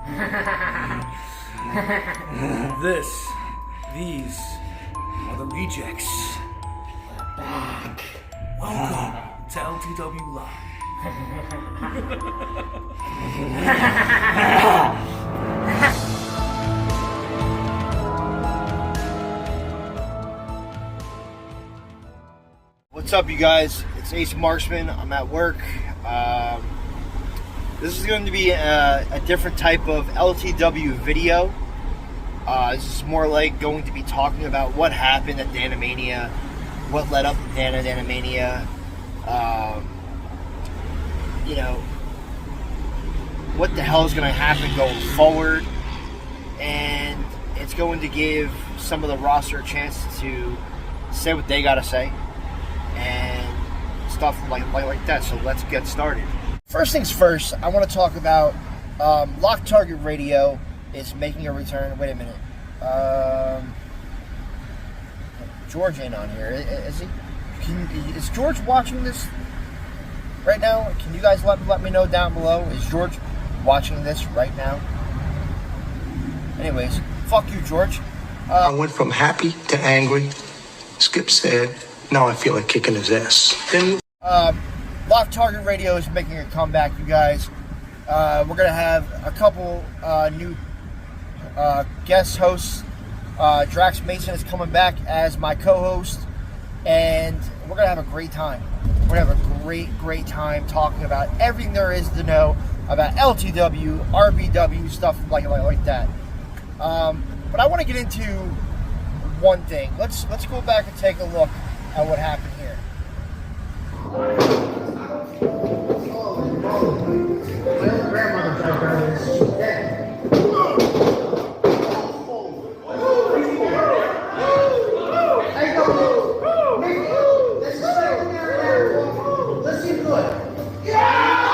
These are the rejects. We're back. Welcome to LTW Live. What's up, you guys? It's Ace Marksman. I'm at work. This is going to be a different type of LTW video. This is more like going to be talking about what happened at Danamania, what led up to Danamania, you know, what the hell is going to happen going forward, and it's going to give some of the roster a chance to say what they got to say and stuff like that. So let's get started. First things first, I want to talk about Lock Target Radio is making a return. Wait a minute. George ain't on here, is he? Is George watching this right now? Can you guys let me know down below? Is George watching this right now? Anyways, fuck you, George. I went from happy to angry. Skip said, now I feel like kicking his ass. Then Lock Target Radio is making a comeback, you guys. We're going to have a couple new guest hosts. Drax Mason is coming back as my co-host, and we're going to have a great time. We're going to have a great time talking about everything there is to know about LTW, RBW, stuff like that. But I want to get into one thing. Let's go back and take a look at what happened here. My old grandmother tried to this. She's dead. Listen good. Yeah!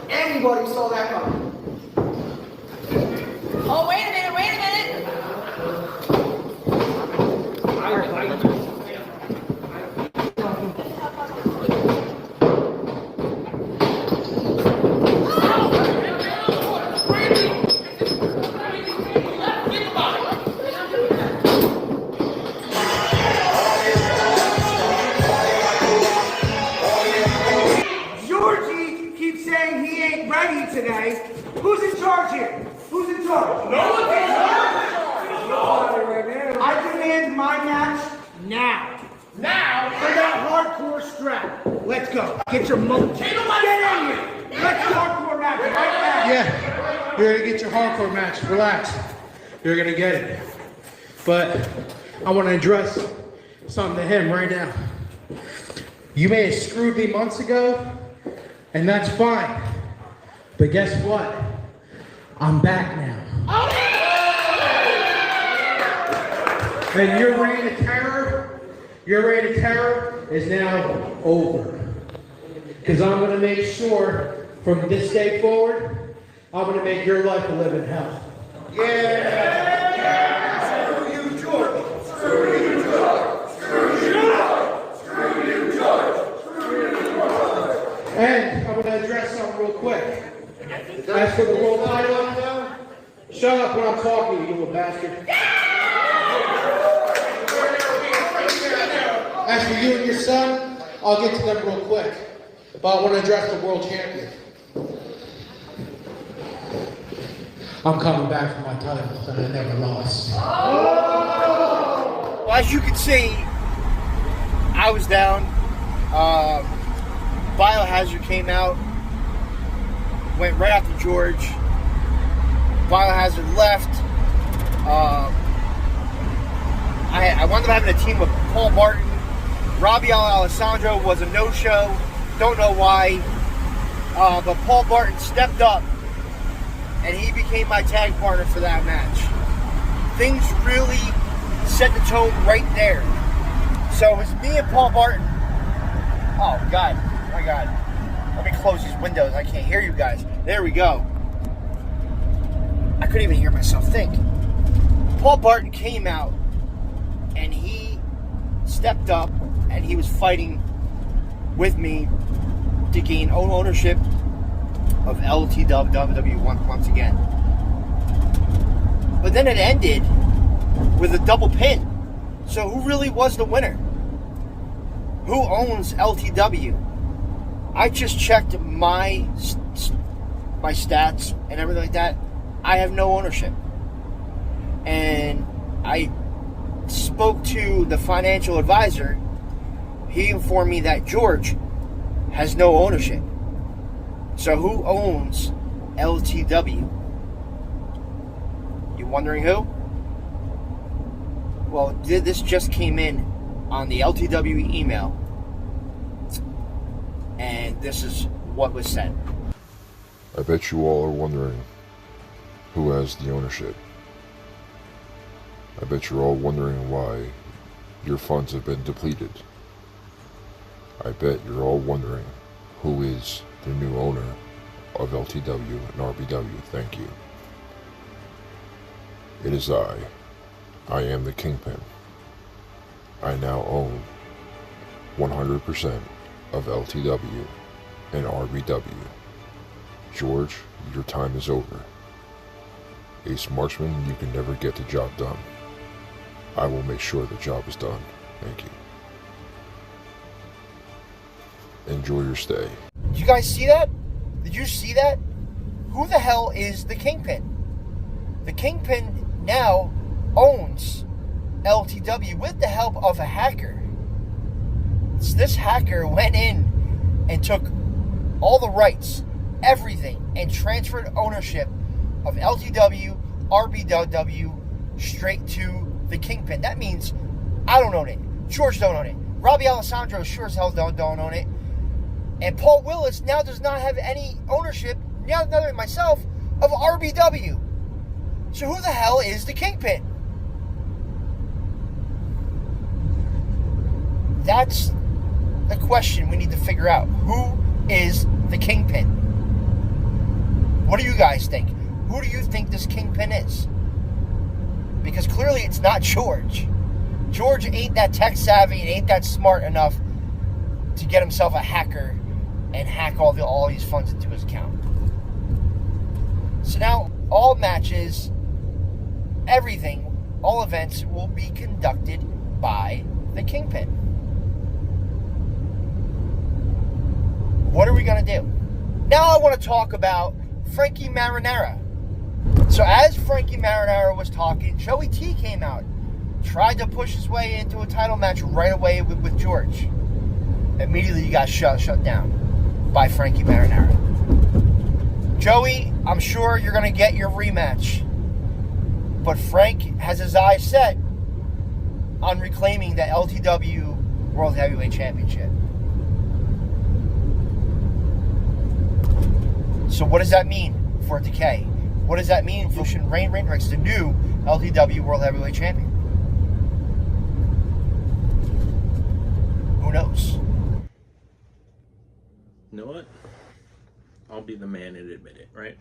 Anybody saw that coming? Oh, wait a minute. Today, who's in charge here? Who's in charge? No one's in charge. I demand my match now. Now? For that hardcore strap. Let's go. Get your monkey. Get in here. Let's hardcore match right now. Yeah, you're gonna get your hardcore match. Relax. You're gonna get it. But I want to address something to him right now. You may have screwed me months ago, and that's fine. But guess what? I'm back now. And your reign of terror is now over. Because I'm going to make sure from this day forward, I'm going to make your life a living hell. Yeah! Screw you, George! Screw you, George! Screw you, George! Screw you, George! Screw you, George! And I'm going to address something real quick. As for the world title, shut up when I'm talking to you, little bastard. As for you and your son, I'll get to them real quick. But I want to address the world champion. I'm coming back for my title that I never lost. Well, as you can see, I was down. Biohazard came out, went right after George. Biohazard left. of having a team with Paul Martin. Robbie Alessandro was a no-show. Don't know why. But Paul Martin stepped up, and he became my tag partner for that match. Things really set the tone right there. So it was me and Paul Martin. Oh, God. My God. Let me close these windows. I can't hear you guys. There we go. I couldn't even hear myself think. Paul Barton came out, and he stepped up, and he was fighting with me to gain ownership of LTW once again. But then it ended with a double pin. So who really was the winner? Who owns LTW? I just checked my stats and everything like that. I have no ownership. And I spoke to the financial advisor. He informed me that George has no ownership. So who owns LTW? You wondering who? Well, this just came in on the LTW email, and this is what was said. I bet you all are wondering who has the ownership. I bet you're all wondering why your funds have been depleted. I bet you're all wondering who is the new owner of LTW and RBW. Thank you. It is I. I am the Kingpin. I now own 100% of LTW and RBW. George, your time is over. Ace Marksman, you can never get the job done. I will make sure the job is done. Thank you. Enjoy your stay. Did you guys see that? Did you see that? Who the hell is the Kingpin? The Kingpin now owns LTW with the help of a hacker. This hacker went in and took all the rights, everything, and transferred ownership of LTW, RBW straight to the Kingpin. That means I don't own it. George don't own it. Robbie Alessandro sure as hell don't own it. And Paul Willis now does not have any ownership, neither than myself, of RBW. So who the hell is the Kingpin? That's the question we need to figure out. Who is the Kingpin? What do you guys think? Who do you think this Kingpin is? Because clearly it's not George. George ain't that tech savvy and ain't that smart enough to get himself a hacker and hack all these funds into his account. So now all matches, everything, all events will be conducted by the Kingpin. What are we going to do? Now I want to talk about Frankie Marinara. So as Frankie Marinara was talking, Joey T came out, tried to push his way into a title match right away with George. Immediately he got shut down by Frankie Marinara. Joey, I'm sure you're going to get your rematch. But Frank has his eyes set on reclaiming the LTW World Heavyweight Championship. So what does that mean for Decay? What does that mean for Rain Reigns, the new LTW World Heavyweight Champion? Who knows? You know what? I'll be the man and admit it, right?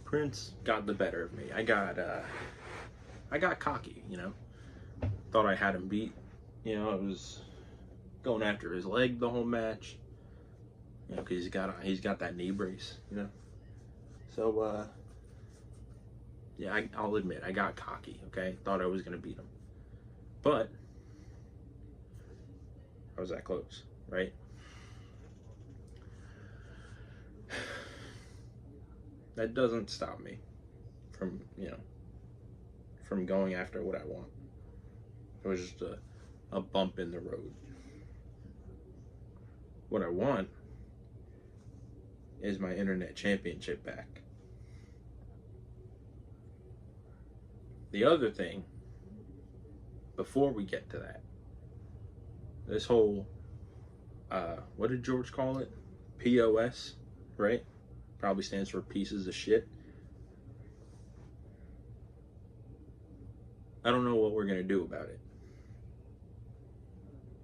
Prince got the better of me. I got cocky, you know. Thought I had him beat. You know, I was going after his leg the whole match. You know, because he's got that knee brace, you know. So, yeah, I'll admit, I got cocky, okay? Thought I was going to beat him. But I was that close, right? That doesn't stop me from, you know, from going after what I want. It was just a bump in the road. What I want is my internet championship back. The other thing, before we get to that, this whole, what did George call it? POS, right? Probably stands for pieces of shit. I don't know what we're going to do about it.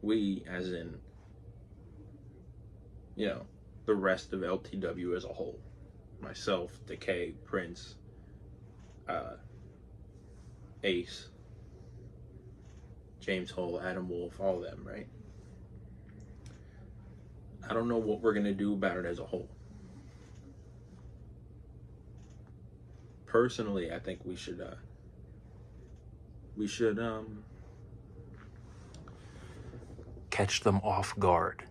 We, as in, you know, the rest of LTW as a whole. Myself, Decay, Prince, Ace, James Hull, Adam Wolf, all of them, right? I don't know what we're going to do about it as a whole. Personally, I think we should catch them off guard,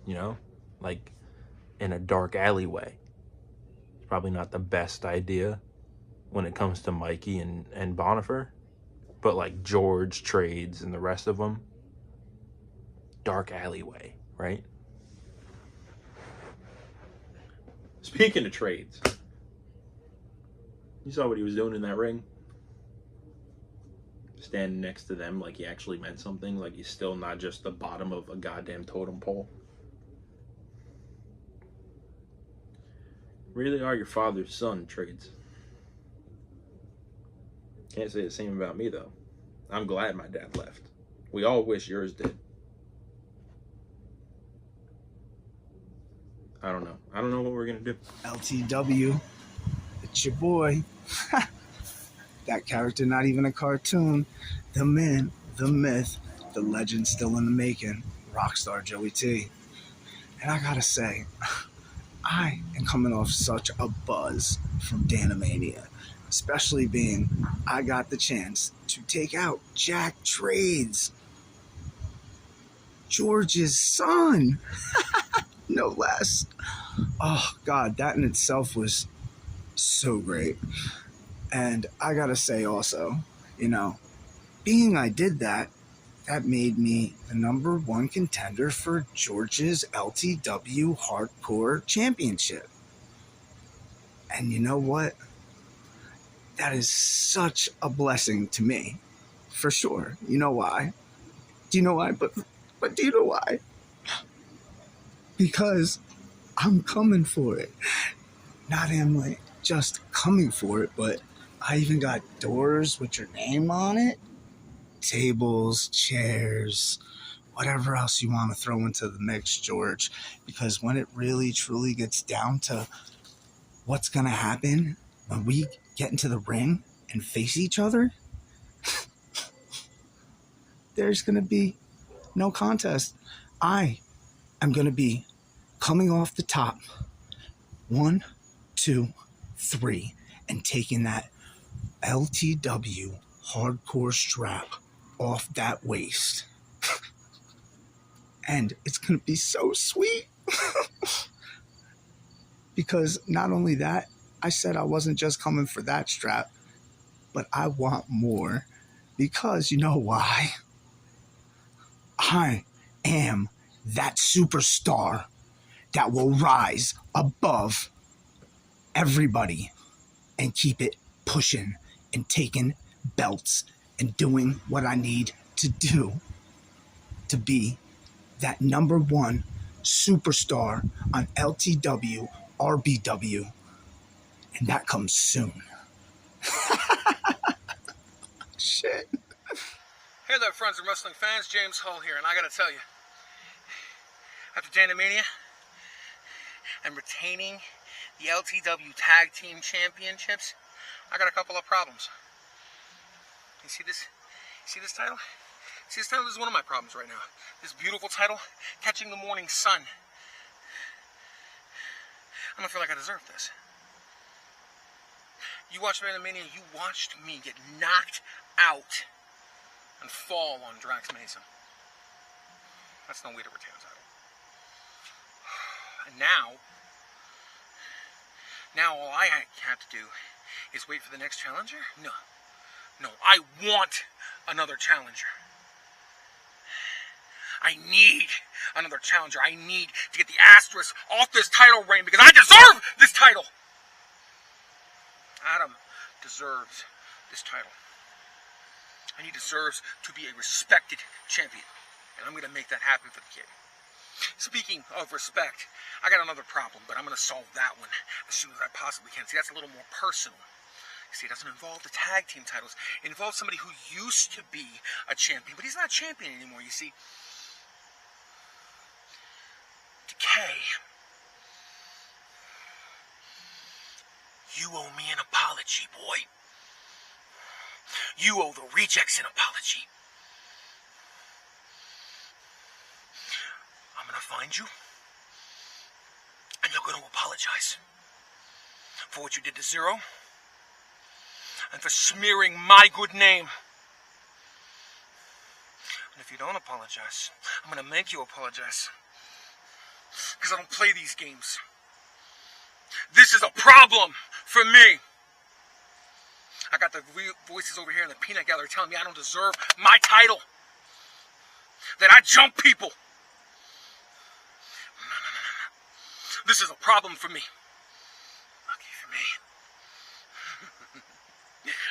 you know, like in a dark alleyway. It's probably not the best idea when it comes to Mikey and Bonifer, but like George, Trades, and the rest of them, dark alleyway, right? Speaking of Trades, you saw what he was doing in that ring? Standing next to them like he actually meant something, like he's still not just the bottom of a goddamn totem pole. Really are your father's son, Trades. Can't say the same about me, though. I'm glad my dad left. We all wish yours did. I don't know. I don't know what we're going to do. LTW, it's your boy. That character, not even a cartoon. The man, the myth, the legend still in the making. Rockstar Joey T. And I gotta say, I am coming off such a buzz from Danimania. Especially being I got the chance to take out Jack Trades, George's son. No less. Oh, God, that in itself was so great. And I gotta say also, you know, being I did that, that made me the #1 contender for George's LTW Hardcore Championship. And you know what? That is such a blessing to me, for sure. You know why? Do you know why? But do you know why? Because I'm coming for it. Not only just coming for it, but I even got doors with your name on it, tables, chairs, whatever else you want to throw into the mix, George. Because when it really, truly gets down to what's going to happen when we get into the ring and face each other, there's going to be no contest. I am going to be coming off the top, 1, 2, 3, and taking that LTW hardcore strap off that waist. And it's going to be so sweet. Because not only that, I said I wasn't just coming for that strap, but I want more. Because you know why? I am that superstar that will rise above everybody and keep it pushing and taking belts and doing what I need to do to be that #1 superstar on LTW RBW. And that comes soon. Shit. Hey there, friends and wrestling fans. James Hull here, and I gotta tell you, after Danimania and retaining the LTW Tag Team Championships, I got a couple of problems. You see this? See this title? See this title? This is one of my problems right now. This beautiful title, Catching the Morning Sun. I don't feel like I deserve this. You watched Danimania, you watched me get knocked out and fall on Drax Mason. That's no way to retain a title. And now all I have to do is wait for the next challenger? No, I want another challenger. I need another challenger. I need to get the asterisk off this title reign because I deserve this title. Adam deserves this title. and he deserves to be a respected champion. And I'm going to make that happen for the kid. Speaking of respect, I got another problem, but I'm going to solve that one as soon as I possibly can. See, that's a little more personal. See, it doesn't involve the tag team titles. It involves somebody who used to be a champion, but he's not a champion anymore, you see. Decay. You owe me an apology, boy. You owe the rejects an apology. I'm gonna find you, and you're gonna apologize for what you did to Zero, and for smearing my good name. And if you don't apologize, I'm gonna make you apologize. Because I don't play these games. This is a problem for me. I got the voices over here in the peanut gallery telling me I don't deserve my title. That I jump people. No. This is a problem for me. Lucky for me.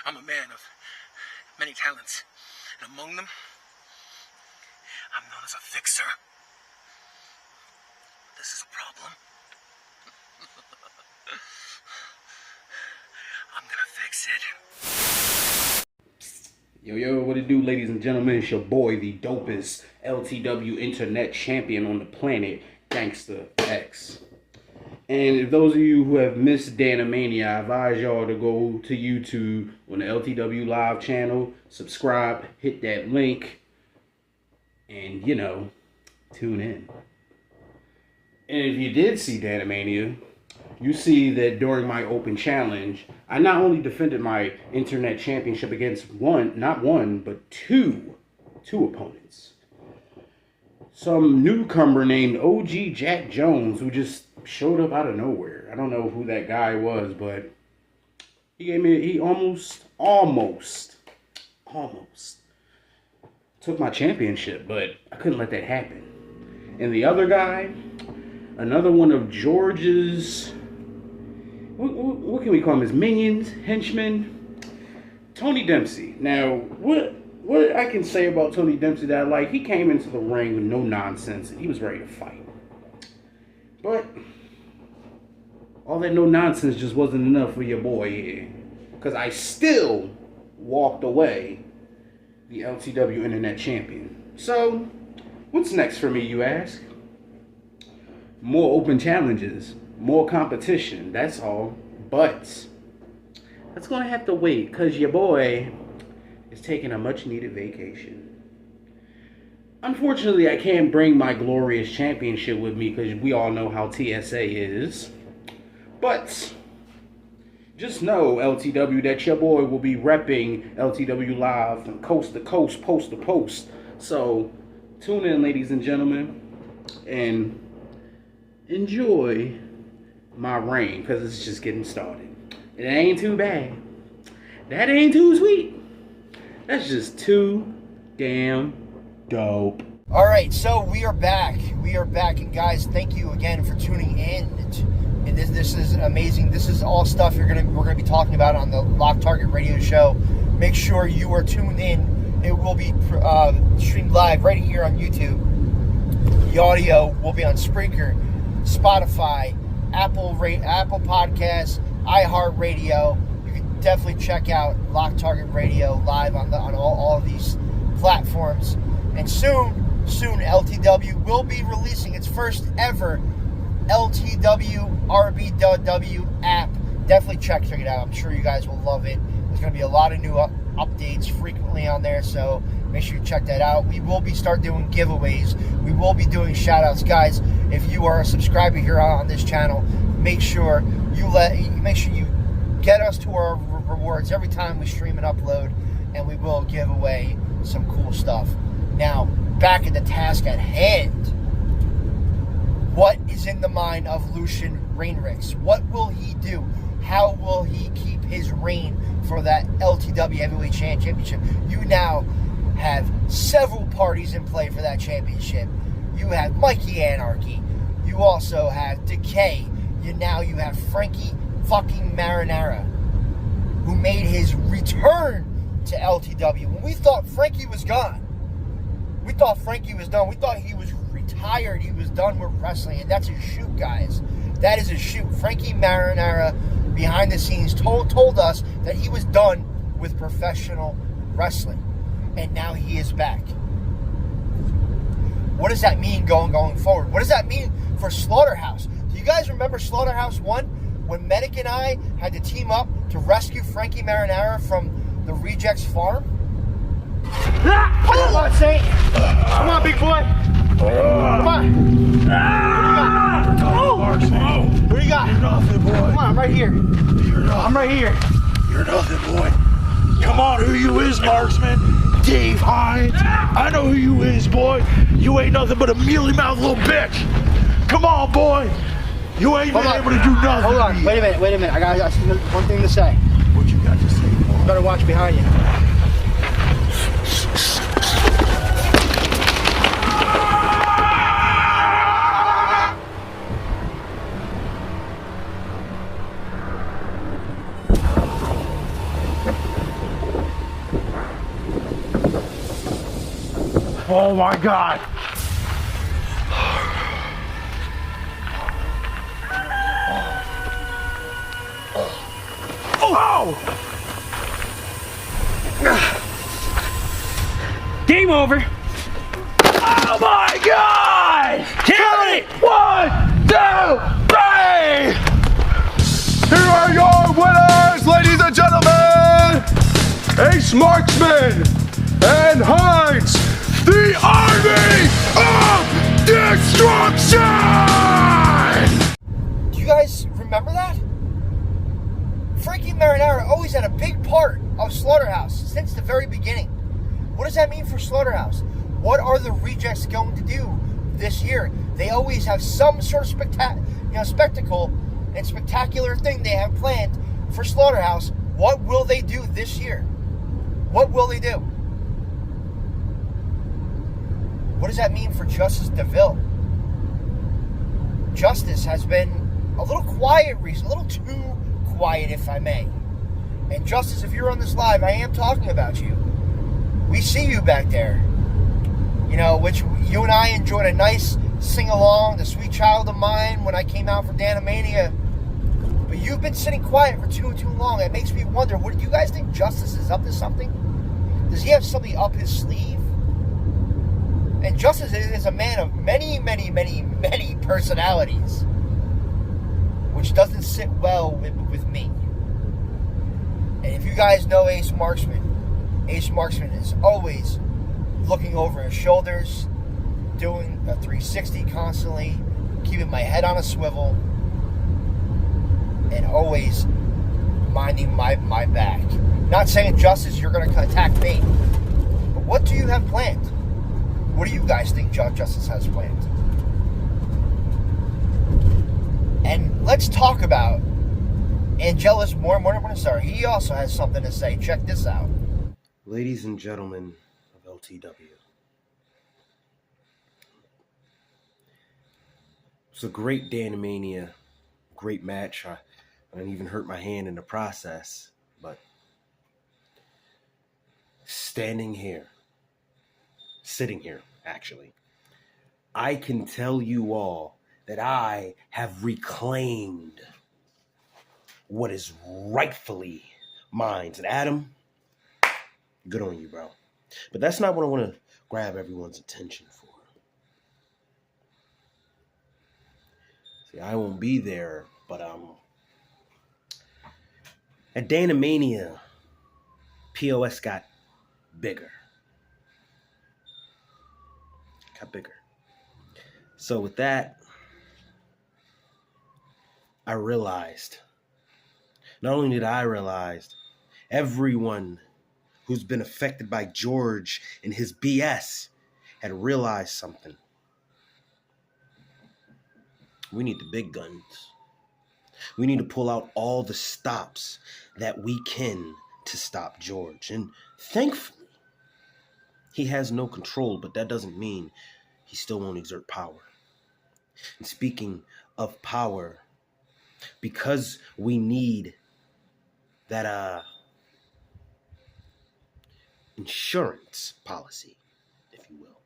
I'm a man of many talents. And among them, I'm known as a fixer. This is a problem. I'm gonna fix it. Yo, what it do, ladies and gentlemen? It's your boy, the dopest LTW Internet Champion on the planet, Gangsta X. And if those of you who have missed Danamania, I advise y'all to go to YouTube on the LTW Live channel, subscribe, hit that link, and, tune in. And if you did see Danamania, you see that during my open challenge, I not only defended my internet championship against not one, but two opponents. Some newcomer named OG Jack Jones, who just showed up out of nowhere. I don't know who that guy was, but he almost took my championship, but I couldn't let that happen. And the other guy, another one of George's, what can we call him, his minions, henchmen? Tony Dempsey. Now, what I can say about Tony Dempsey that I like, he came into the ring with no nonsense, and he was ready to fight. But all that no nonsense just wasn't enough for your boy here. Because I still walked away the LTW Internet Champion. So, what's next for me, you ask? More open challenges, more competition, that's all. But that's going to have to wait, because your boy is taking a much needed vacation. Unfortunately, I can't bring my glorious championship with me, because we all know how TSA is. But just know, LTW, that your boy will be repping LTW Live from coast to coast, post to post. So tune in, ladies and gentlemen, and enjoy my reign, because it's just getting started. It ain't too bad. That ain't too sweet. That's just too damn dope. All right, so we are back. And guys, thank you again for tuning in. And this is amazing. This is all stuff we're gonna be talking about on the Lock Target Radio Show. Make sure you are tuned in. It will be streamed live right here on YouTube. The audio will be on Spreaker, Spotify, Apple Podcasts, iHeartRadio. You can definitely check out Lock Target Radio live on all of these platforms. And soon LTW will be releasing its first ever LTW RBW app. Definitely check it out. I'm sure you guys will love it. There's going to be a lot of new updates frequently on there, so make sure you check that out. We will start doing giveaways. We will be doing shout outs. Guys, if you are a subscriber here on this channel, make sure you get us to our rewards every time we stream and upload, and we will give away some cool stuff. Now, back at the task at hand. What is in the mind of Lucian Rainrix? What will he do? How will he keep his reign for that LTW Heavyweight Championship? You now have several parties in play for that championship. You have Mikey Anarchy. You also have Decay. You have Frankie fucking Marinara, who made his return to LTW. When we thought Frankie was gone, we thought Frankie was done. We thought he was retired. He was done with wrestling, and that's his shoot, guys. That is his shoot. Frankie Marinara, behind the scenes, told us that he was done with professional wrestling, and now he is back. What does that mean going forward? What does that mean for Slaughterhouse? Do you guys remember Slaughterhouse 1? When Medic and I had to team up to rescue Frankie Marinara from the Rejects farm? Come on, Saint. Come on, big boy. Come on. What do you got? You're nothing, boy. Come on, I'm right here. I'm right here. You're nothing, boy. Come on, who you is, Marksman? Dave Hines. I know who you is, boy. You ain't nothing but a mealy-mouthed little bitch. Come on, boy. You ain't been able to do nothing. Hold on. Wait a minute. I got one thing to say. What you got to say, boy? You better watch behind you. Oh my God. Oh! Game over. Oh my God! Count it! 1, 2, 3! Here are your winners, ladies and gentlemen! Ace Marksman and Hines, the Army of Destruction! Do you guys remember that? Frankie Marinara always had a big part of Slaughterhouse since the very beginning. What does that mean for Slaughterhouse? What are the Rejects going to do this year? They always have some sort of spectacle and spectacular thing they have planned for Slaughterhouse. What will they do this year? What will they do? What does that mean for Justice DeVille? Justice has been a little quiet recently, a little too quiet, if I may. And Justice, if you're on this live, I am talking about you. We see you back there. You know, which you and I enjoyed a nice sing-along, The Sweet Child of Mine, when I came out for Danimania. But you've been sitting quiet for too long. It makes me wonder, what do you guys think Justice is up to something? Does he have something up his sleeve? And Justice is a man of many personalities, which doesn't sit well with me. And if you guys know Ace Marksman is always looking over his shoulders, doing a 360 constantly, keeping my head on a swivel, and always minding my back. Not saying, Justice, you're going to attack me, but what do you have planned? What do you guys think Justice has planned? And let's talk about Angelus Morningstar. He also has something to say. Check this out. Ladies and gentlemen of LTW, it's a great Danimania, great match. I didn't even hurt my hand in the process, but sitting here, actually, I can tell you all that I have reclaimed what is rightfully mine. And Adam, good on you, bro. But that's not what I want to grab everyone's attention for. See, I won't be there, but at Danimania, POS got bigger. So with that, I realized, not only did I realize, everyone who's been affected by George and his BS had realized something. We need the big guns. We need to pull out all the stops that we can to stop George. And thankfully, he has no control, but that doesn't mean he still won't exert power. And speaking of power, because we need that insurance policy, if you will.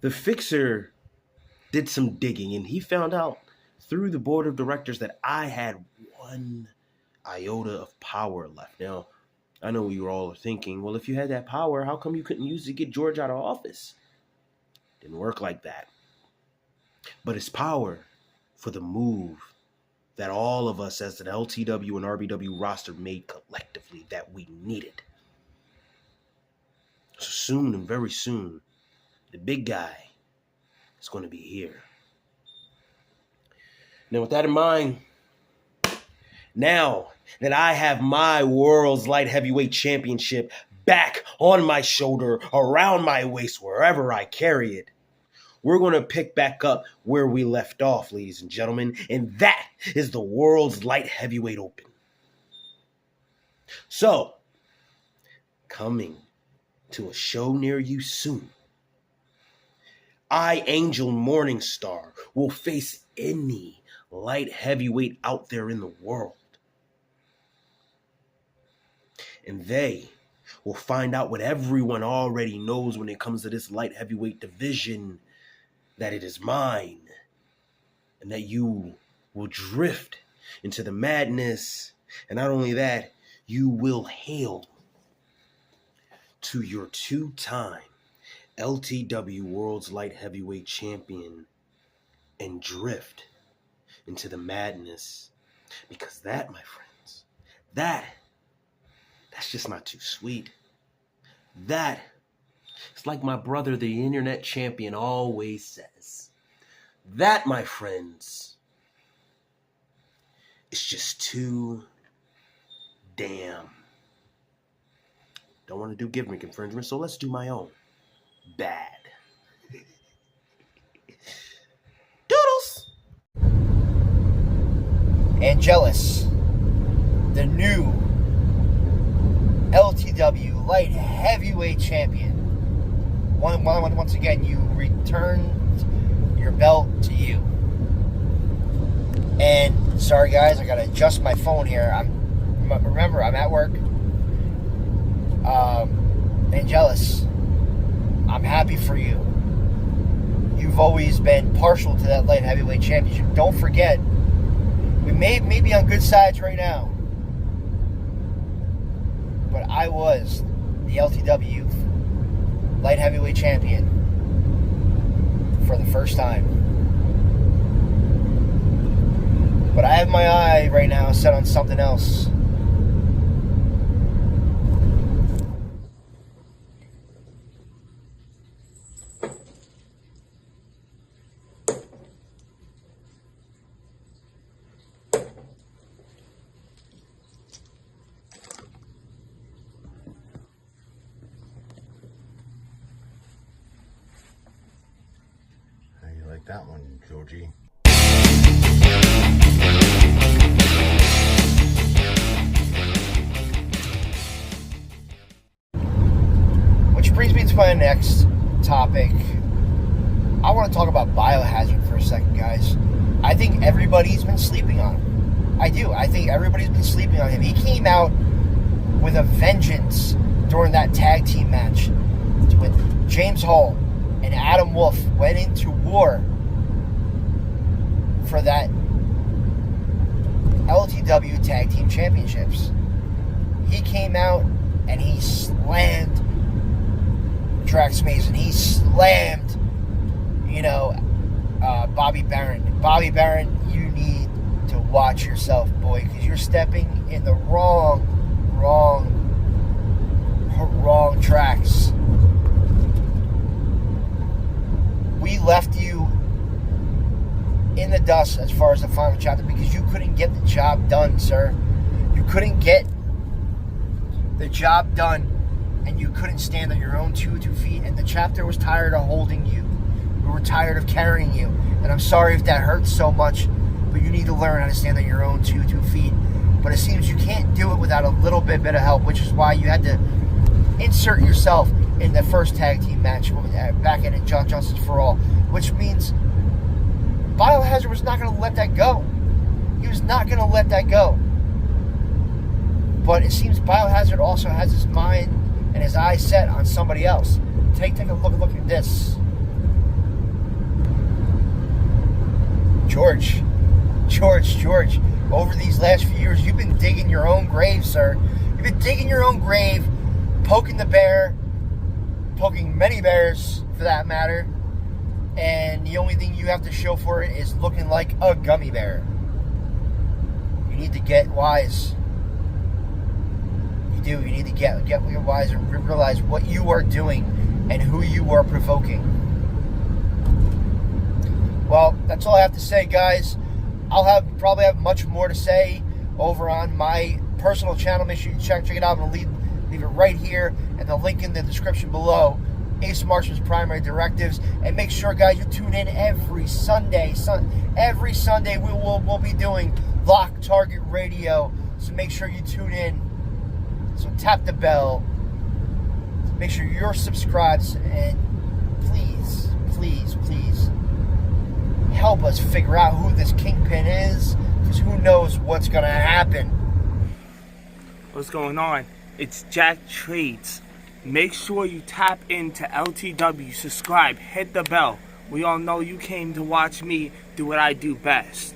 The Fixer did some digging, and he found out through the board of directors that I had one iota of power left. Now, I know you all are thinking, well, if you had that power, how come you couldn't use it to get George out of office? Didn't work like that. But it's power for the move that all of us as an LTW and RBW roster made collectively that we needed. So soon and very soon, the big guy is going to be here. Now, with that in mind, now that I have my World's Light Heavyweight Championship back on my shoulder, around my waist, wherever I carry it, we're going to pick back up where we left off, ladies and gentlemen, and that is the World's Light Heavyweight Open. So, coming to a show near you soon, I, Angel Morningstar, will face any light heavyweight out there in the world. And they will find out what everyone already knows when it comes to this light heavyweight division, that it is mine, and that you will drift into the madness. And not only that, you will hail to your two-time LTW World's Light Heavyweight Champion and drift into the madness. Because that, my friends, that's just not too sweet. It's like my brother, the internet champion, always says. That, my friends, is just too damn. Don't want to do gimmick infringement, so let's do my own. Bad. Doodles! Angelus, the new LTW Light Heavyweight Champion. Once again, you returned your belt to you. And sorry guys, I gotta adjust my phone here. Remember, I'm at work. Angelus, I'm happy for you. You've always been partial to that light heavyweight championship. Don't forget, we may be on good sides right now, but I was the LTW light heavyweight champion for the first time. But I have my eye right now set on something else. That one, Georgie. Which brings me to my next topic. I want to talk about Biohazard for a second, guys. I think everybody's been sleeping on him. I do. I think everybody's been sleeping on him. He came out with a vengeance during that tag team match with James Hall and Adam Wolf. Went into war for that LTW Tag Team Championships. He came out and he slammed Drax Mason. He slammed, Bobby Barron. Bobby Barron, you need to watch yourself, boy, because you're stepping in the wrong tracks. We left you in the dust as far as the final chapter because you couldn't get the job done, sir. You couldn't get the job done, and you couldn't stand on your own two feet, and the chapter was tired of holding you. We were tired of carrying you, and I'm sorry if that hurts so much, but you need to learn how to stand on your own two feet. But it seems you can't do it without a little bit of help, which is why you had to insert yourself in the first tag team match back in John Johnson's For All, which means Biohazard was not going to let that go. He was not going to let that go. But it seems Biohazard also has his mind and his eyes set on somebody else. Take a look at this. George. Over these last few years, you've been digging your own grave, sir. You've been digging your own grave, poking the bear, poking many bears for that matter, and the only thing you have to show for it is looking like a gummy bear. You need to get wise. You need to get wise and realize what you are doing and who you are provoking. Well, that's all I have to say, guys. I'll probably have much more to say over on my personal channel. Make sure you check it out. I'm going to leave it right here and the link in the description below. Ace Marksman's Primary Directives. And make sure, guys, you tune in every Sunday. Every Sunday we'll be doing Lock Target Radio. So make sure you tune in. So tap the bell. Make sure you're subscribed. And please help us figure out who this Kingpin is. Because who knows what's going to happen. What's going on? It's Jack Trades. Make sure you tap into LTW, subscribe, hit the bell. We all know you came to watch me do what I do best.